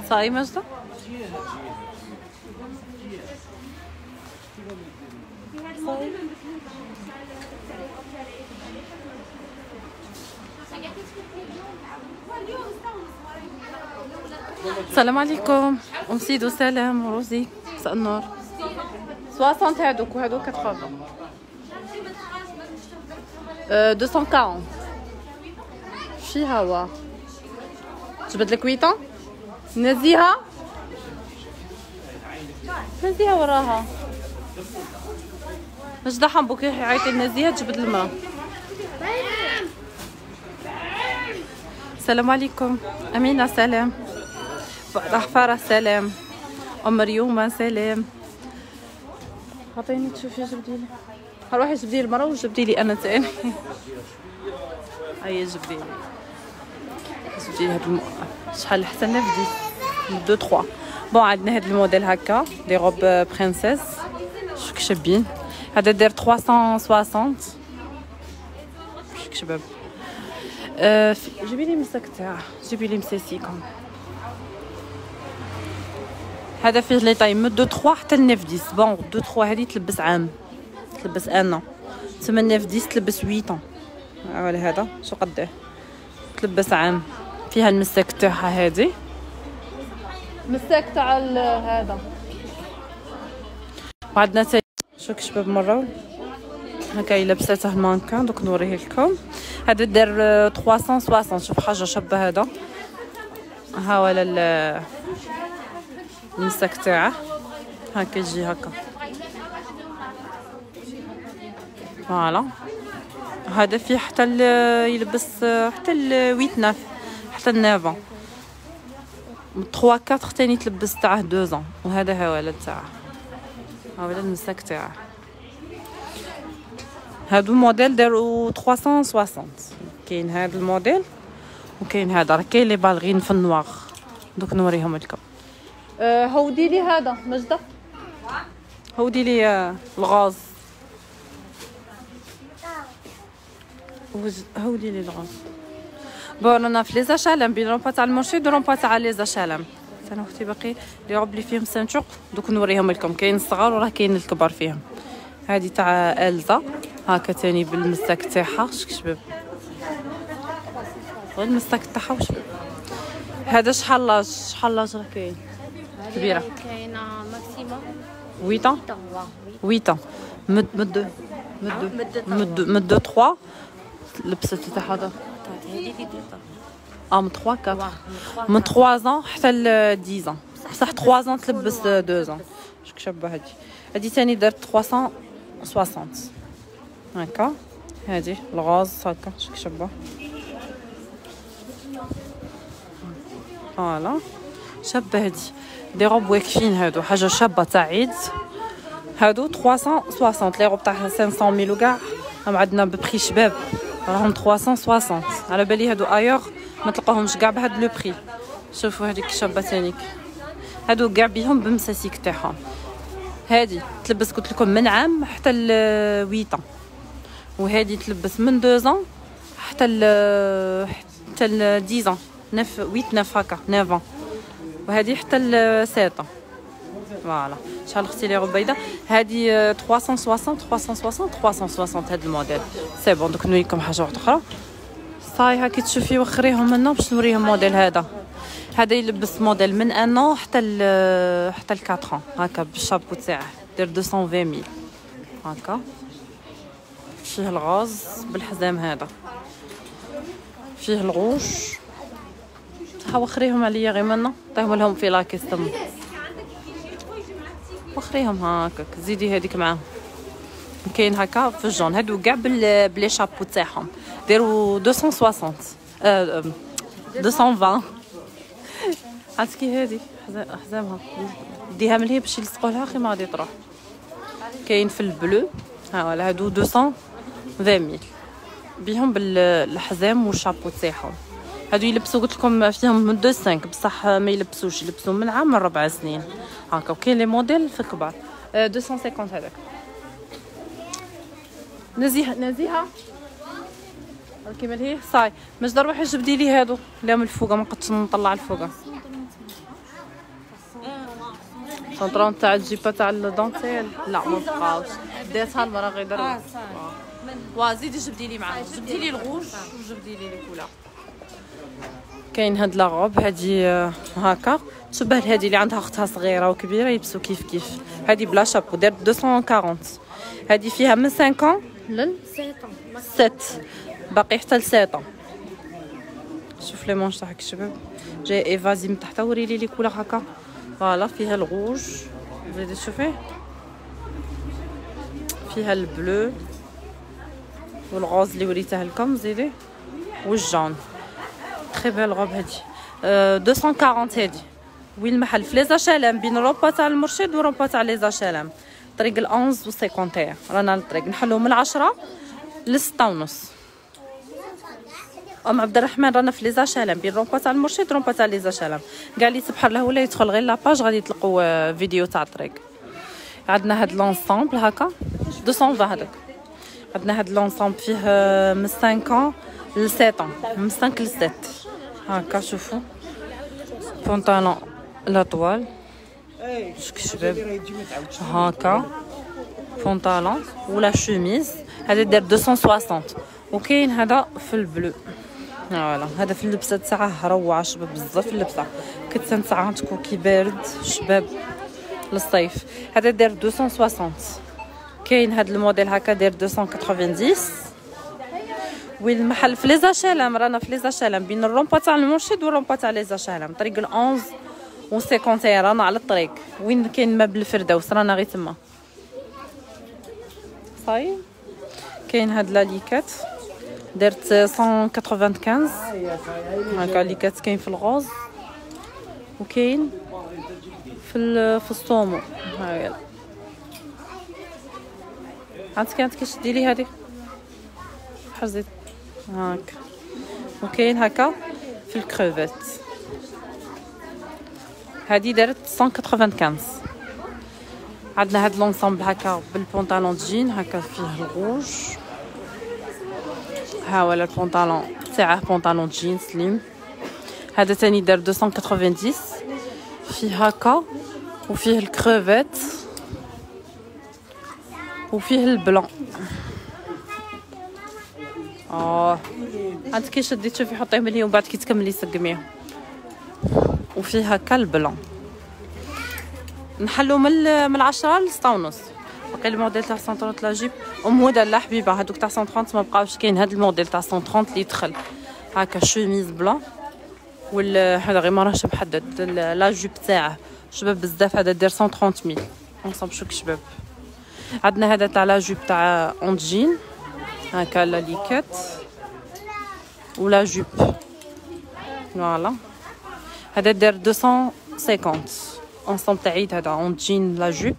صاي مجدة؟ السلام عليكم. ام سيدو سلام روزي مساء النور. 60 هادوك وهادوك 80. 240 شي هوا جبت لك 8 نزيها نزيها وراها مجدة حنبوك يعيطي نزيها تجبد الماء. السلام عليكم. أمينة سلام. حفارة سلام. أم مريومة سلام. عطيني تشوفي جبديلي. روحي جبديلي المرة وجبديلي أنا تاني. هيا جبديلي هاد شحال حتى نفدي 2 3. بون عندنا هاد الموديل هكا لي روب برينسيس شوك شابين. هذا داير 360 شوك شباب. جيبي لي مسك تاعه جيبي لي مساسيكم. هذا فيه لي طاي من 2 3 حتى ل 9 10. بون 2 3 هذه تلبس عام تلبس ان 8 9 10 تلبس 8 ولا هذا شو قداه تلبس عام. فيها المساك تاعها هذه مساك تاع هذا. وعندنا شوك شباب مره هكا لابساته المانكان دوك نوريه لكم. هذا دار 360. شوف حاجه شابه هذا ها ولا المساك تاعه هكا يجي هكا فوالا. هذا فيه حتى يلبس حتى ال 8 9 حتى ال 9 3 4 ثاني تلبس تاعه 2 ans. وهذا هو ولد تاعه ها ولد المساك تاعه. هادو موديل داروا 360. كاين هذا الموديل وكاين هذا. راه كاين لي بالغين في النواغ دوك نوريهم لكم. هودي لي هذا مجدة هودي لي الغاز هودي لي الغاز. بون انا في لي زاشالم بين رومبا تاع المرشد ورومبا تاع لي زاشالم. انا اختي باقي لي روب لي فيهم سانتوق دوك نوريهم لكم. كاين الصغار وراه كاين الكبار فيهم. هذه تاع الزا هاكا تاني بالمساك تاعها شك شباب غير المساك تاعها وشباب. هذا شحال لاج راه كاين كبيره كاينه ماكسيموم 8 8 مد 3 لبست تاع هذا من 3 4 من 3 ans حتى ل 10 ans. بصح 3 ans تلبس 2 ans. شك شابه هذه ثاني دارت 360 هكا. هذه الغاز هكا شك شابه فوالا شابه. هذه دي روب واقفين هادو حاجه شابه تاع عيد. هادو 360 لي روب تاع 500 وكاع. راهم عندنا ببري شباب راهم 360. على بالي هادو ايور ما تلقاهمش كاع بهاد لو بري. شوفوا هذيك شابه ثانيك هادو كاع بيهم بمساسيك تاعهم. هادي تلبس قلت لكم من عام حتى ل 8 ans. وهادي تلبس من 2 ans حتى ل 10 ans 8 9 هكا 9 ans. وهذه حتى ل 7 ans فوالا. شحال اختي لي ربيده هذه 360 هذا الموديل سي بون. دوك نوريكم حاجه واحده اخرى صاي هاكي تشوفي وخريهم لنا باش نوريهم موديل. هذا يلبس موديل من 1 an حتى ل 4 ans هكا بالشابو تاعه دير 220 000 هكا. فيه الغاز بالحزام هذا فيه الغوش. وخريهم عليا غير منا طيهم لهم في لاكيس تما وخريهم هكاك. زيدي هذيك معاهم كاين هكا في الجون. هادو كاع بلي شابو تاعهم ديروا 260 220. عرفتي هذه حزامها ديها من هي باش يلصقوا لها خي ما غادي تروح. كاين في البلو ها ولا هادو 200 20,000 بيهم بالحزام والشابو تاعهم. هادو يلبسوا قلت لكم فيهم من 2 بصح ما يلبسوش، يلبسوا من عام من 4 سنين هكا. وكاين لي موديل في كبار. 250 هذاك. نزيهه كيما هي صاي مجد روحي جبدي لي هادو لا من الفوقه، ما نقدش نطلع الفوقه. 130 تاع الجيبه تاع الدونتيل لا ما بقاوش، داتها المرا غير درت. زيدي جبدي لي معاه، جبدي لي الغوج وجبدي لي الكولا. كاين هاد لاغوب هادي هكا تشبه لهادي اللي عندها اختها صغيره وكبيره يلبسوا كيف كيف. هادي بلا شابو دارت 240. هادي فيها من 5 لل 7 باقي حتى ل 7. شوف لي مونش تاعك شباب جاي ايفازي من تحت. وريلي لي كولا هكا فوالا فيها الغوج بديتي تشوفيه، فيها البلو والغوز اللي وريته لكم زيدي والجون. تري بيل غوب هادي 240. هادي وين المحل؟ في ليزاشالام بين روبا تاع المرشد وروبا تاع ليزاشالام طريق ال 11 و 51 رانا الطريق نحلو من 10 ل 6:30. ام عبد الرحمن رانا في ليزاشالام بين روبا تاع المرشد وروبا تاع ليزاشالام. كاع اللي تبحر له ولا يدخل غير لاباج غادي تلقوا فيديو تاع الطريق. عندنا هاد لونسامبل هكا 220 هذاك. عندنا هاد لونسامبل فيه من 5 ل 7 من 5 ل 7 هكا. شوفوا بونطالون لا طوال شوف شباب هكا بونطالون ولا شوميز. هذا دار 260. وكاين هذا في البلو فوالا. هذا في اللبسه تاعه روعه شباب بزاف اللبسه كتسن تاعها تكون كي بارد شباب للصيف. هذا دار 260. كاين هذا الموديل هكا دار 290. وين المحل؟ في ليزاشالام رانا في ليزاشالام بين الرومبا تاع المرشد والرومبا تاع ليزاشالام طريق ال 11 و 51 رانا على الطريق وين كاين مبل الفردوس رانا غير تما صاي. كاين هاد لاليكات درت 195 هكا ليكات. كاين في الغوز وكاين في الصومو هايلا. عندك كيش ديري هذه حرزت هاكا. وكاين هكا في الكروفيت هذه دارت 195. عندنا هاد لونسامبل هكا بالبونطالون جين هكا فيه الغوج. ها ولا البونطالون تاعه بونطالون جين سليم. هذا تاني دار 290 فيه هكا وفيه الكروفيت وفيه البلون. عندك كي شدي تشوفي حطيه مليون بعد كي تكملي سقميه. وفيه هكا البلون. نحلو من 10 ل 6:30. باقي الموديل تاع 130 لا جيب هدى لا حبيبه. هذوك تاع 130 ما بقاوش كاين. هذا الموديل تاع 130 اللي يدخل هكا شوميز بلون هذا غير ما راهش محدد لا جيب تاعه شباب بزاف. هذا دير 130,000 نصب شوك شباب. عندنا هذا تاع لا جيب تاع اونجين هكا لا ليكات ولا جيب فوالا. هذا دار 250 انصومبل تاع عيد. هذا اون جين لا جيب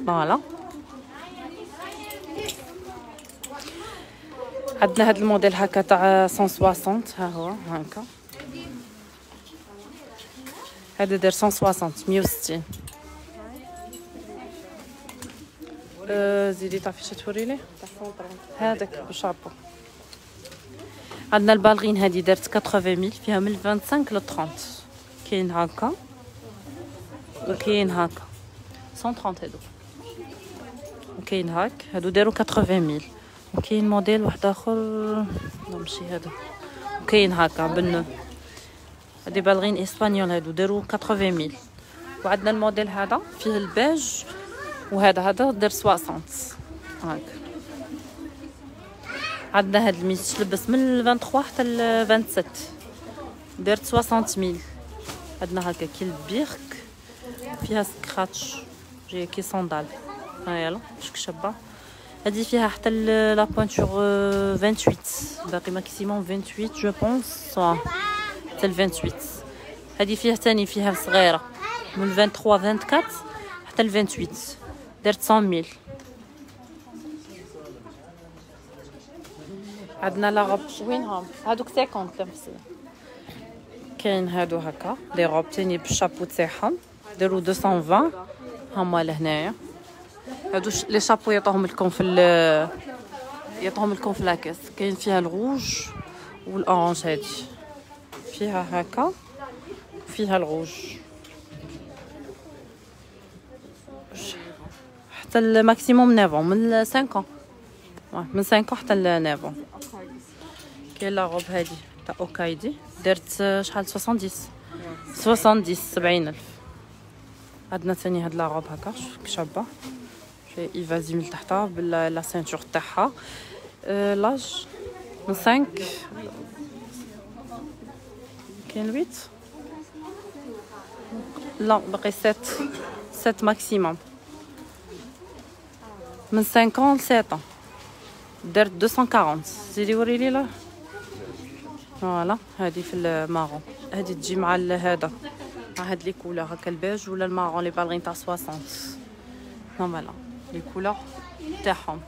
فوالا. عندنا هذا الموديل هكا تاع 160 ها هو هكا. هذا دار 160 160. زيدي تعرفي شنو توري لي هذاك بالشابو. عندنا البالغين هذه دارت 80,000 فيها من 25 ل 30. كاين هكا وكاين هكا 130 هادو. وكاين هاك هادو داروا 80,000. وكاين موديل واحد اخر ماشي هذا. وكاين هكا بالنو هادي بالغين اسبانيول هادو داروا 80,000. وعندنا الموديل هذا فيه البيج وهذا دار 60 هاك. عندنا هاد الميس تلبس من 23 حتى ل 27 دارت 60,000. عندنا هكا كي البيرك فيها سكراتش جايه كي صندال هايلا شك شابه. هادي فيها حتى لا بوينتور 28 باقي ماكسيموم 28 جو بونس حتى ل 28. هادي فيها تاني فيها صغيره من 23 24 حتى ل 28 دارت 100,000. عندنا لا غوب وينهم هادوك 50 لمسي. كاين هادو هكا دي غوب تاني بالشابو تاعهم داروا 220 هما لهنايا. هادو لي شابو يعطوهم لكم في لاكاس. كاين فيها الروج والاورانج، هادي فيها هكا فيها الروج حتى الماكسيموم 9 من 5 من 5 حتى ل 9. كاين لا غوب هادي تاع اوكايدي درت شحال 70 70,000. عندنا ثاني هاد لا غوب هكا شابه في ايفازي من تحتها بلا سينتور تاعها. لاج من 5 كاين 8 لا باقي 7 ماكسيموم من 50 ل 7 درت 240. زيدي وريلي لا فوالا. هادي في المارون هادي تجي مع هذا مع هاد لي كولور هكا البيج ولا المارون لي بالغين تاع 60 فوالا لي كولور تاعهم.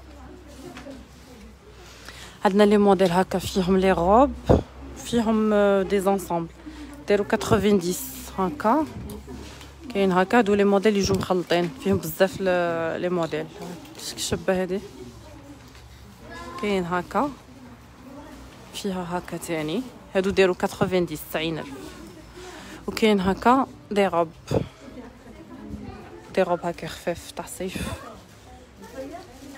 عندنا لي موديل هكا فيهم لي روب فيهم دي زونسومبل داروا 90 هكا. كاين هكا هادو لي موديل يجوا مخلطين فيهم بزاف لي موديل. شبه هادي كاين هكا فيها هكا تاني هادو داروا 90 وكاين هكا دي روب هكا خفاف تاع الصيف.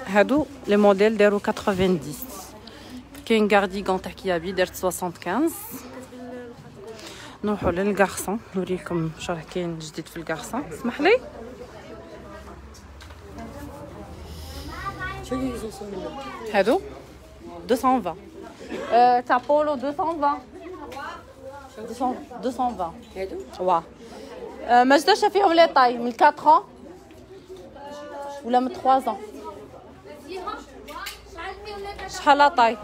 هادو لي موديل داروا 90. كاين كارديغون تاع كيابي درت 75. نروحوا للكارسون نوريكم شرح كاين جديد في الكارسون. اسمح لي هادو 220 تاع بولو 220 هادو واه ما جداش فيهم لي طاي من 4 ولا من 3 شحال لا طاي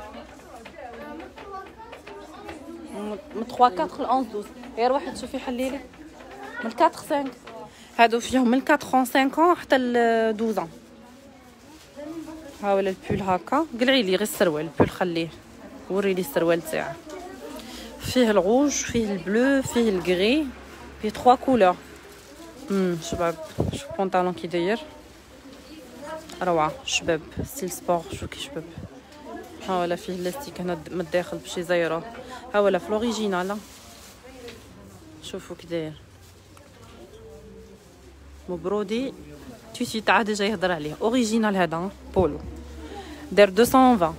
من 3 4 ل 11 12 غير واحد شوفي حليلي من 4 5. هادو فيهم من 4 5 حتى ل 12. ها ولا البول هكا قلعي لي غير السروال البول خليه وري لي السروال تاعه فيه الروج فيه البلو فيه الغري فيه 3 كولور. شباب شوف البنطلون كي داير روعه شباب ستيل سبور. شوف كي شباب ها ولا فيه لاستيك هنا من الداخل باش يزيروه. ها ولا في لوريجينال شوفوا كي داير مبرودي تيشي تاع ديجا يهضر عليه اوريجينال. هذا بولو دار 220.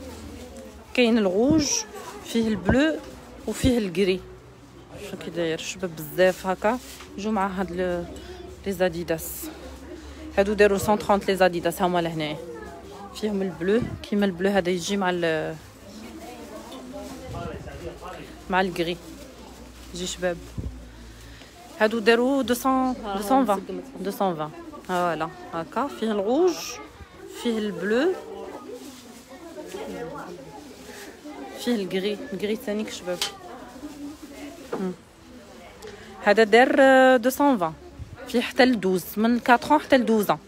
كاين الروج فيه البلو وفيه الكري. شوف كي داير شباب بزاف هكا يجوا مع هاد لي زاديداس. هادو داروا 130 لي زاديداس هما لهنايا فيهم البلو كيما البلو هذا يجي مع الكري يجي شباب. هادو داروا 220 فوالا هكا فيه الروج فيه البلو فيه الكري ثاني شباب. هذا دار 220 فيه حتى ل 12 من 4 حتى ل 12.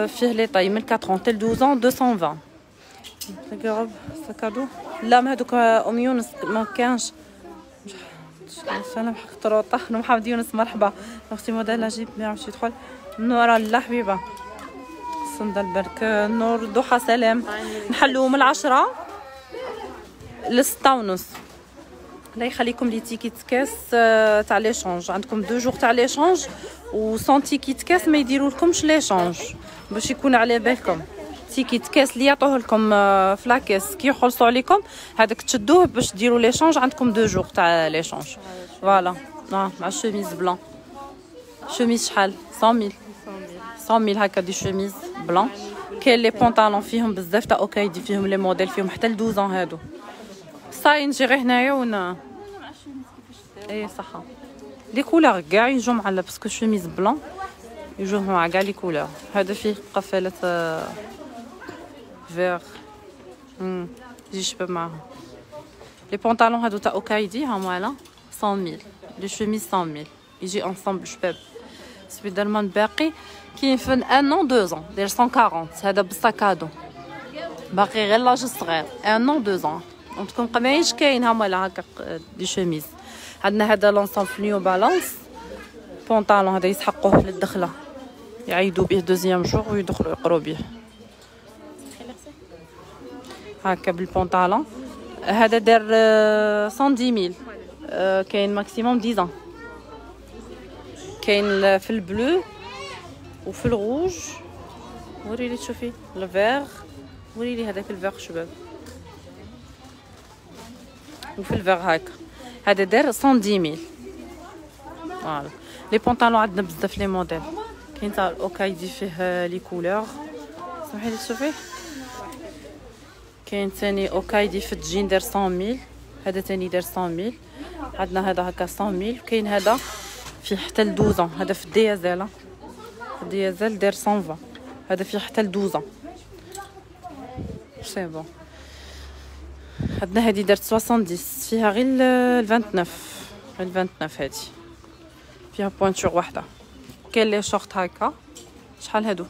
فيه لي طاي من 4 حتى ل 12 220. تقرب سكادو لا ما هذوك ام يونس ما كانش. سلام حق طروطه محمد يونس مرحبا اختي موديل اجيب ما عرفتش يدخل. نورا لا حبيبه صندل البرك نور ضحى سلام. نحلو من 10 ل 6:30. الله يخليكم لي تيكيت كاس تاع ليشونج. عندكم 2 جور تاع ليشونج و 100 تيكيت كاس ما يديروا لكمش ليشونج باش يكون على بالكم. تيكيت كاس اللي يعطوه لكم في لاكاس كي يخلصوا عليكم هذاك تشدوه باش ديروا ليشونج. عندكم 2 جور تاع ليشونج فوالا. مع الشوميز بلان شوميز شحال 100,000 هكا دي شوميز بلان. كاين لي بونطالون فيهم بزاف تاع اوكايدي فيهم لي موديل فيهم حتى ل 12 هادو. صاي نجي غير هنايا ونا اي صحه لي كولور كاع يجوا مع باسكو شوميز بلان يجوا مع كاع لي كولور. هذا فيه قفالات فيغ يجي شباب معاهم. لي بونطالون هادو تاع اوكايدي هما على 100,000. لي شوميز 100,000 يجي انصامبل شباب. سبيدرمان باقي كاين في 1 an 2 ans داير 140. هذا بالساكادو باقي غير لاج صغير 1 an 2 ans. وتكون قمايج كاين هما هكا دي شوميز. عندنا هذا لونسومبل نيو بالانس بونطالون، هذا يسحقوه للدخله يعيدوا به دوزيام جور ويدخلوا يقروا به هكا بالبونطالون. هذا دار 110 000. كاين ماكسيموم 10 ans. كاين في البلو وفي الروج. وريلي تشوفي الفيغ، وريلي هذاك الفيغ شباب، وفي الفيغ هكا. هذا دار 110 000. فوالا لي بونطالون عندنا بزاف لي موديل. كاين تاع الاوكايدي فيه لي كولور، سمحي لي تشوفي. كاين ثاني اوكايدي في الجين دار 100 000. هذا ثاني دار 100 000. عندنا هذا هكا 100 000. كاين هذا فيه حتى ل 12 ans. هذا في الديازل، الديازل دار 120. هذا فيه حتى ل 12 ans. سي بون. عندنا هذه دارت 70، فيها غير ال 29. ال 29 هذه فيها بوانتور وحده. كاين لي شورت هكا شحال هادو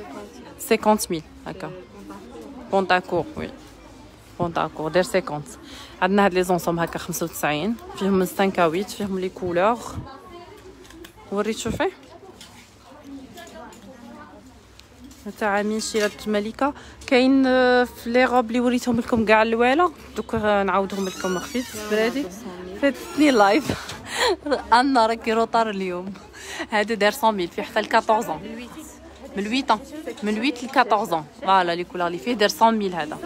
50 000 هكا بونطاكور. وي بونطاكور داير 50. عندنا هاد لي زونسوم هكا 95 فيهم من 5 à 8 فيهم لي كولور. وريت شوفي تاع ميشيلة ملكه. كاين في لي روب اللي وريتهم لكم كاع الوالا، دوك نعاودهم لكم خفيف بلادي. فاتني لايف انا راكي روطار اليوم. هذا دار 100 000 فيه حتى ل 14 ans. من 8 ans، من 8 ل 14 ans. فوالا لي كولور اللي فيه دار 100 000. هذا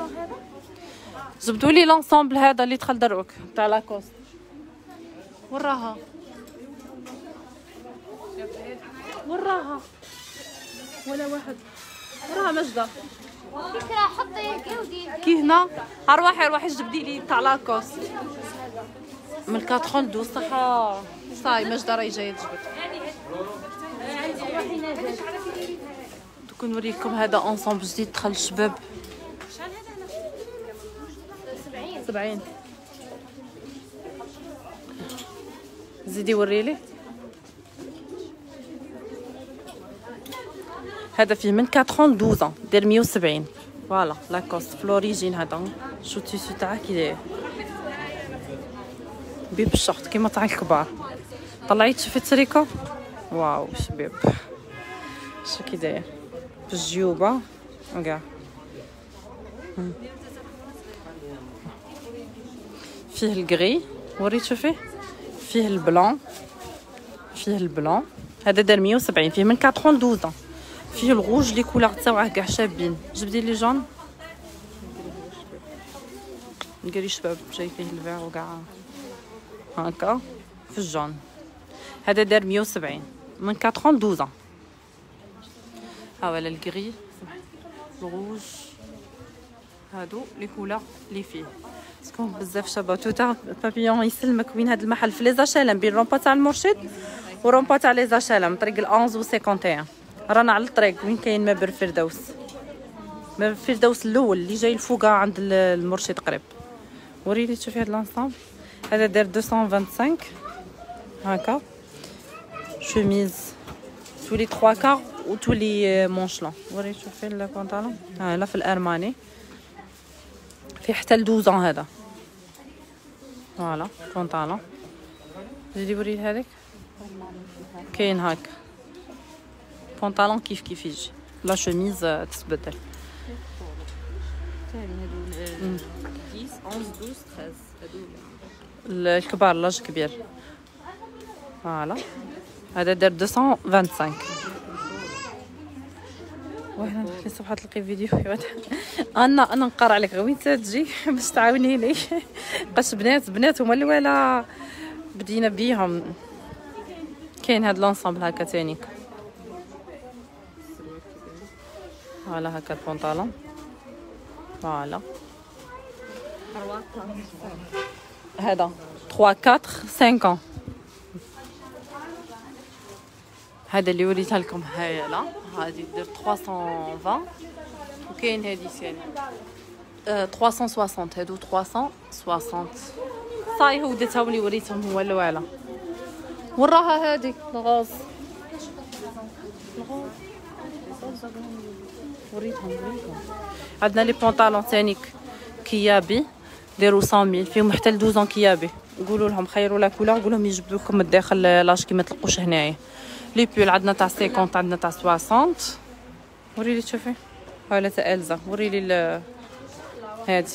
جبدوا لي لونسومبل هذا اللي دخل دروك تاع لاكوست. وراها وراها ولا واحد وراها مجدة. فكرة حطي هكا وديري كي هنا روحي جبدي لي تاع لاكوست من 4 ل 12 صحة. صاي مجدة راهي جاية تجبد. دوك نوريكم هذا اونسومبل جديد دخل الشباب. شحال هذا؟ 70. زيدي وريلي. هذا فيه من 4 ans ل 12 ans داير 170. فوالا لاكوست في لوريجين. هذا شو التيسو تاعها كي داير بيب الشورت كيما تاع الكبار. طلعيت شوفي التريكو. واو شباب شو كي داير بالجيوبه وكاع. فيه الكري. وريت شوفي فيه البلون. فيه البلون. هذا دار 170 فيه من 4 ans ل 12 ans. فيه الغوج لي كولور تاعه كاع شابين. جبدي لي جون. الكري شباب جاي فيه الفيغ وكاع هكا في الجون. هذا دار 170 من 4 ans ل 12 ans. ها ولا الكري الغوج. هادو لي كولور لي فيه سكون بزاف شابه. توتا بابيون يسلمك. وين هذا المحل؟ في لي زاشالم بين رومبا تاع المرشد ورومبا تاع لي زاشالم طريق ال 11 و 51. رانا على الطريق وين كاين مابر فردوس. مابر فردوس الاول اللي جاي الفوقه عند المرشد قريب. وريني تشوفي هذا لانسامبل. هذا دار 225 هكا شوميز تولي 3 كار وتولي مونشلون. وريني تشوفي البنطلون لا في الارماني في حتى ل 12 ans. هذا فوالا بنطلون. جيدي وريني هذاك كاين هكا بنطلون كيف يجي. لا شوميز تتبدل. ثاني هادو 10 11 12 13 هادو الكبار لاج كبير. فوالا هذا دار 225. وانا نخلي صبحة تلقي فيديو انا نقرا عليك وين تجي باش تعاوني لي. باش بنات هما الاولى بدينا بيهم. كاين هاد لونسامبل هكا تاني. فوالا هكا البنطلون. فوالا هذا 3 4 5 ans. هذا اللي وريتها لكم هايله. هذه دير 320 وكاين هذه ثاني 360. هادو 360 صاي هودتها واللي وريتهم هو الاولى. وراها هذه الغوز وريتهم. عندنا لي بونطالون ثاني كيابي ديروا 100,000 فيهم حتى ل 12 كيابي. قولوا لهم خيروا لا كولور، قولوا لهم يجبدوا لكم من الداخل لاش كي ما تلقوش هنايا. لي بول عندنا تاع 50، عندنا تاع 60. وريلي تشوفي هاولا تاع الزا، وريلي هادي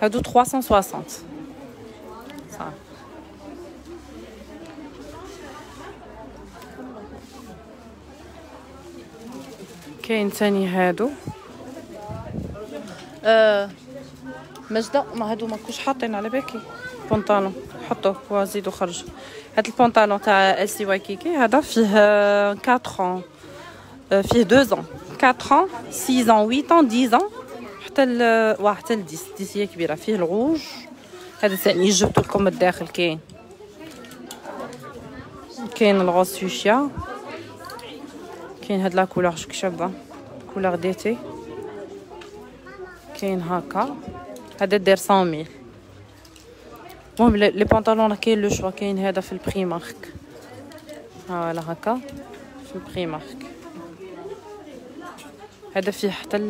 هادو 360 صافي. كاين ثاني هادو مجدة، ما هادو ماكوش حاطين على بالي بونطالون، حطوه وزيدوا خرجوا. هاد البونطالون تاع السي وايكيكي هذا فيه 4 ans، فيه 2 ans، 4 ans، 6 ans، 8 ans، 10 ans، حتى ل 10 هي كبيره. فيه الغوج هذا ثاني جبت لكم الداخل. كاين الغوز فيشيا، كاين هاد لا كولور شوك شابه كولور ديتي. كاين هكا هذا داير 100,000. المهم لي بونطالون كاين لو شوا، كاين هذا في البري مارك، فوالا هكا في البري مارك. هذا فيه حتى ل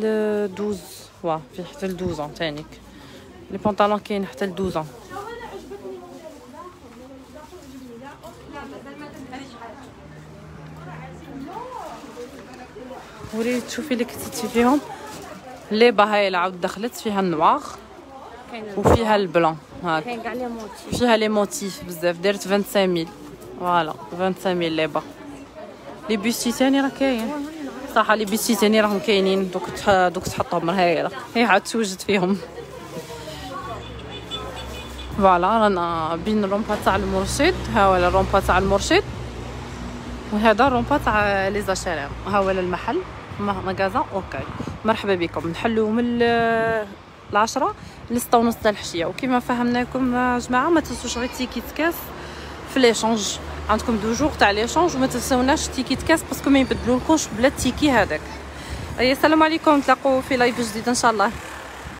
12، فيه حتى ل 12 ans تانيك. لي بونطالون كاين حتى ل 12 ans. وريتي تشوفي اللي كتبتي فيهم ليبا هاي اللي عاود دخلت فيها النواغ وفيها البلون هاك، كاين كاع لي موتيف، فيها لي موتيف بزاف. دارت 25,000 فوالا 25,000 ليبا. لي بيستي تاني راه كاين صح، لي بيستي تاني راهم كاينين. دوك تحطهم هاي هي عاد توجد فيهم. فوالا رانا بين الرومبا تاع المرشد، ها هو الرومبا تاع المرشد، وهذا الرومبا تاع لي زاشيرام. ها هو المحل مغازان اوكي. مرحبا بكم. نحلو من 10 ل 6:30 تاع الحشيه. وكما فهمناكم يا جماعه ما تنسوش غير تيكيت كاس في ليشونج، عندكم 2 جور تاع ليشونج، وما تنساوناش تيكيت كاس باسكو ما يبدلولكمش بلا التيكي هذاك. السلام عليكم، نتلاقوا في لايف جديد ان شاء الله.